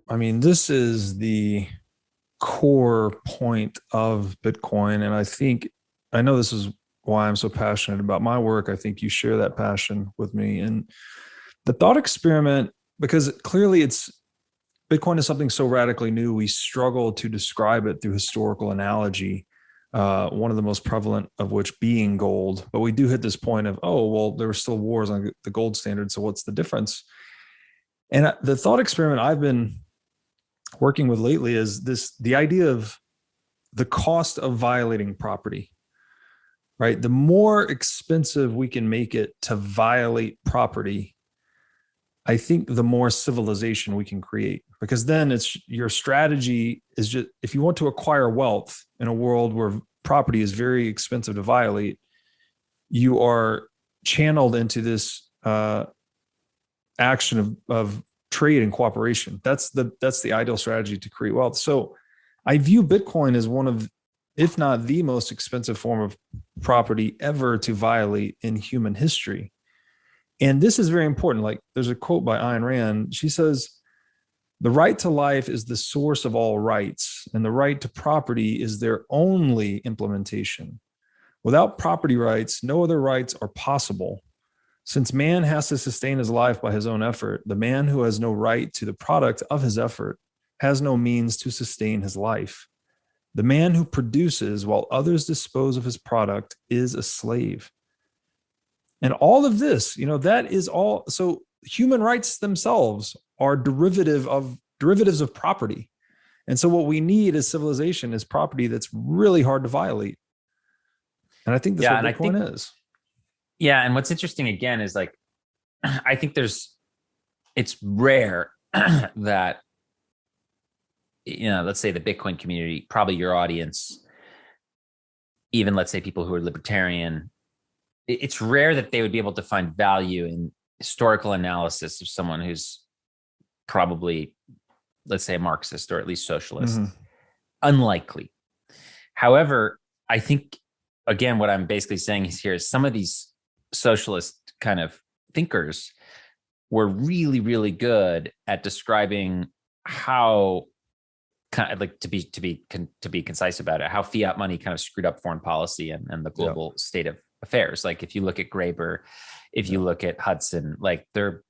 I mean, this is the core point of Bitcoin. And I know this is why I'm so passionate about my work. I think you share that passion with me. And the thought experiment, because clearly Bitcoin is something so radically new, we struggle to describe it through historical analogy. One of the most prevalent of which being gold. But we do hit this point of, oh, well, there were still wars on the gold standard. So what's the difference? And the thought experiment I've been working with lately is the idea of the cost of violating property, right? The more expensive we can make it to violate property, I think the more civilization we can create, because then it's your strategy is just, if you want to acquire wealth in a world where property is very expensive to violate, you are channeled into this action of trade and cooperation. That's the ideal strategy to create wealth. So I view Bitcoin as one of, if not the most expensive form of property ever to violate in human history. And this is very important. Like, there's a quote by Ayn Rand. She says, the right to life is the source of all rights, and the right to property is their only implementation. Without property rights, no other rights are possible. Since man has to sustain his life by his own effort, the man who has no right to the product of his effort has no means to sustain his life. The man who produces while others dispose of his product is a slave. And all of this, that is all. So human rights themselves are derivatives of property. And so what we need as civilization is property that's really hard to violate. And I think that's Yeah, what and I think Bitcoin is. yeah, and what's interesting again is like I think it's rare that let's say the Bitcoin community, probably your audience, even let's say people who are libertarian, it's rare that they would be able to find value in historical analysis of someone who's probably, let's say, a Marxist or at least socialist. Mm-hmm. Unlikely. However, I think, again, what I'm basically saying here is some of these socialist kind of thinkers were really, really good at describing how, kind of like, to be concise about it, how fiat money kind of screwed up foreign policy and the Yeah. global state of affairs. Like, if you look at Graeber, if you Yeah. look at Hudson, like, they're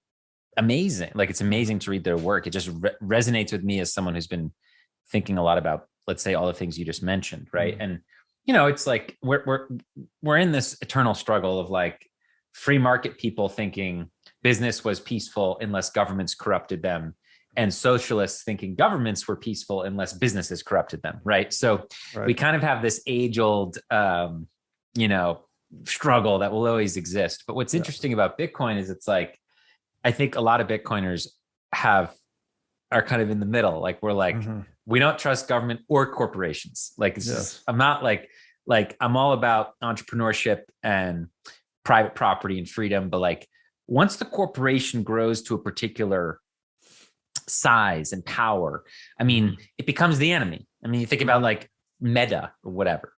amazing. Like, it's amazing to read their work. It just resonates with me as someone who's been thinking a lot about, let's say, all the things you just mentioned, right? Mm-hmm. And it's like we're in this eternal struggle of like free market people thinking business was peaceful unless governments corrupted them, and socialists thinking governments were peaceful unless businesses corrupted them, right? So we Right. kind of have this age-old struggle that will always exist. But what's Yeah. interesting about Bitcoin is it's like, I think a lot of Bitcoiners are kind of in the middle. Like, we're like, Mm-hmm. we don't trust government or corporations. Like, Yes. I'm not like I'm all about entrepreneurship and private property and freedom. But like, once the corporation grows to a particular size and power, I Mm-hmm. mean, it becomes the enemy. I mean, you think about Mm-hmm. like Meta or whatever,